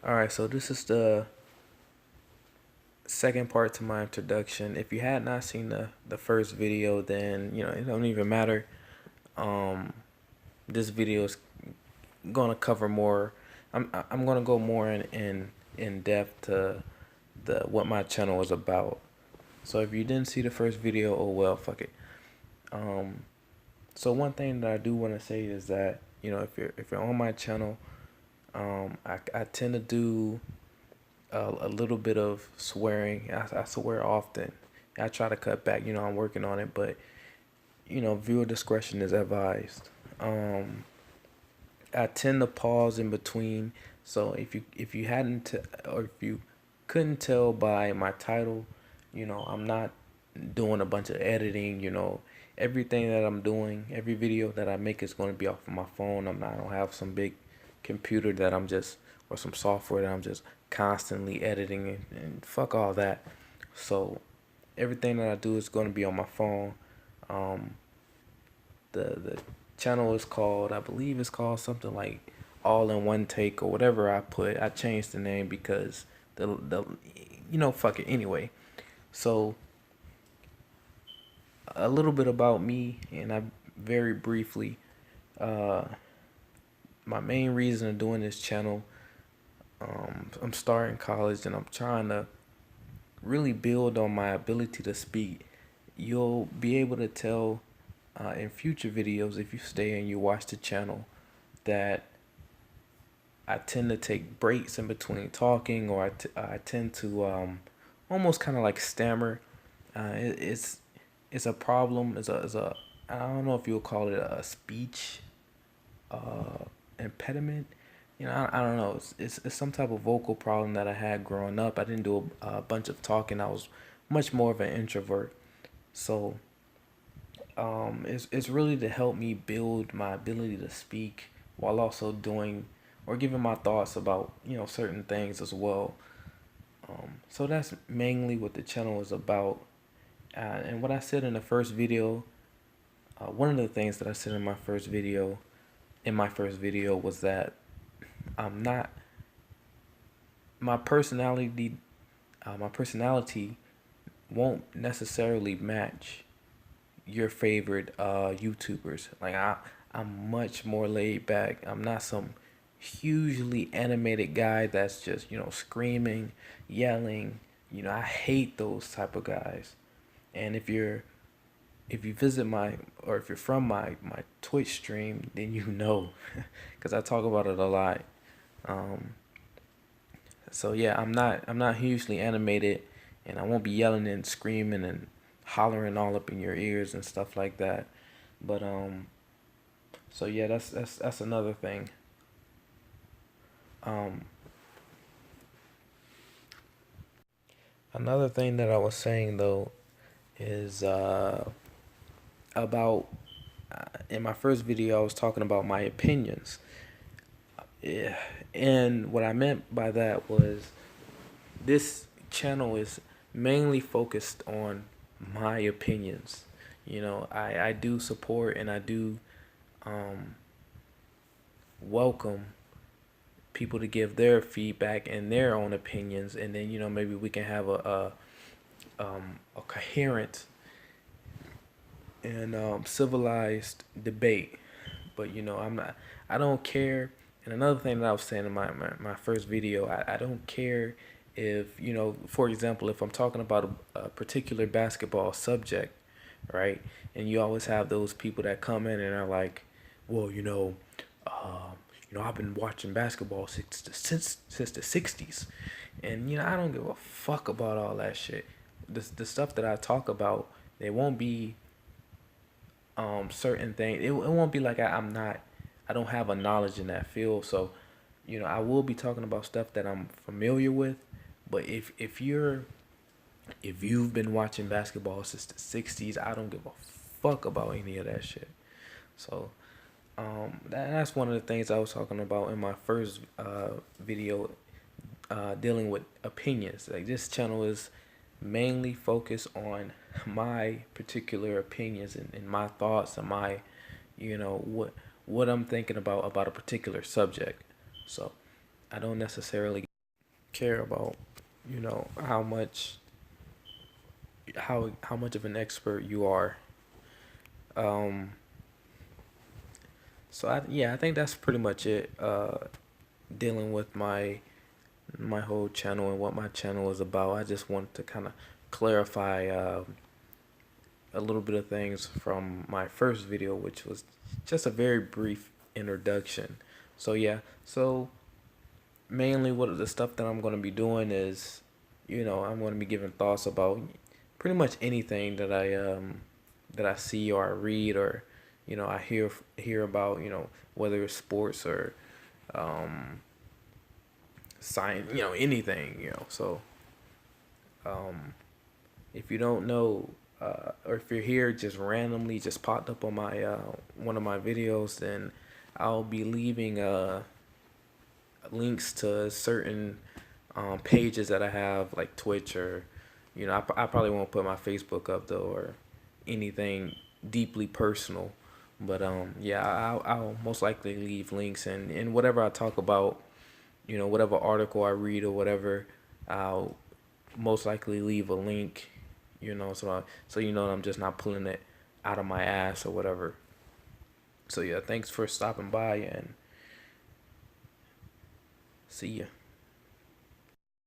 Alright, so this is the second part to my introduction. If you had not seen the first video, then it don't even matter. Um, this video is gonna cover more. I'm gonna go more in depth to the what my channel is about. So if you didn't see the first video, oh well, fuck it. Um, so one thing that I do want to say is that if you're on my channel, I tend to do a little bit of swearing. I swear often. I try to cut back. I'm working on it, but viewer discretion is advised. I tend to pause in between. So if you hadn't or if you couldn't tell by my title, I'm not doing a bunch of editing. Everything that I'm doing, every video that I make is going to be off of my phone. I don't have some big computer that I'm just or some software that I'm just constantly editing and fuck all that. So everything that I do is going to be on my phone. Um, the channel is called, I believe it's called something like All in One Take or whatever I put. I changed the name because the fuck it anyway. So a little bit about me, and I very briefly, uh, my main reason of doing this channel. I'm starting college and I'm trying to really build on my ability to speak. You'll be able to tell in future videos if you stay and you watch the channel that I tend to take breaks in between talking, or I tend to almost kind of like stammer. It's a problem. It's a I don't know if you'll call it a speech uh, impediment. I don't know. It's some type of vocal problem that I had growing up. I didn't do a bunch of talking. I was much more of an introvert. So it's really to help me build my ability to speak while also doing or giving my thoughts about certain things as well. So that's mainly what the channel is about. And what I said in the first video, one of the things that I said in my first video was that I'm not my personality. My personality won't necessarily match your favorite YouTubers. Like I'm much more laid back. I'm not some hugely animated guy that's just screaming, yelling. I hate those type of guys. And if you visit my or if you're from my Twitch stream, then because I talk about it a lot. Um, so yeah, I'm not hugely animated, and I won't be yelling and screaming and hollering all up in your ears and stuff like that. But so yeah, that's another thing. Um, Another thing that I was saying though is about in my first video I was talking about my opinions. Yeah, and what I meant by that was this channel is mainly focused on my opinions. I do support and I do um, welcome people to give their feedback and their own opinions, and then maybe we can have a coherent and civilized debate. But I don't care. And another thing that I was saying in my first video, I don't care if for example, if I'm talking about a particular basketball subject, right? And you always have those people that come in and are like, well, I've been watching basketball since the '60s, and I don't give a fuck about all that shit. The stuff that I talk about, they won't be certain things. It won't be like I don't have a knowledge in that field. So, I will be talking about stuff that I'm familiar with. But if you've been watching basketball since the '60s, I don't give a fuck about any of that shit. So, that's one of the things I was talking about in my first video, dealing with opinions. Like, this channel is mainly focused on my particular opinions and my thoughts and my, what I'm thinking about a particular subject. So, I don't necessarily care about, how much of an expert you are. Um, I think that's pretty much it. Dealing with my whole channel and what my channel is about. I just wanted to kind of clarify a little bit of things from my first video, which was just a very brief introduction. So yeah, so mainly what the stuff that I'm going to be doing is, I'm going to be giving thoughts about pretty much anything that I see or I read or I hear about, whether it's sports or um science, anything, so um if you don't know, or if you're here just randomly just popped up on my one of my videos, then I'll be leaving links to certain pages that I have, like Twitch, or I probably won't put my Facebook up though, or anything deeply personal. But yeah, I'll most likely leave links, and whatever I talk about, whatever article I read or whatever, I'll most likely leave a link, so I'm just not pulling it out of my ass or whatever. So yeah, thanks for stopping by, and see ya.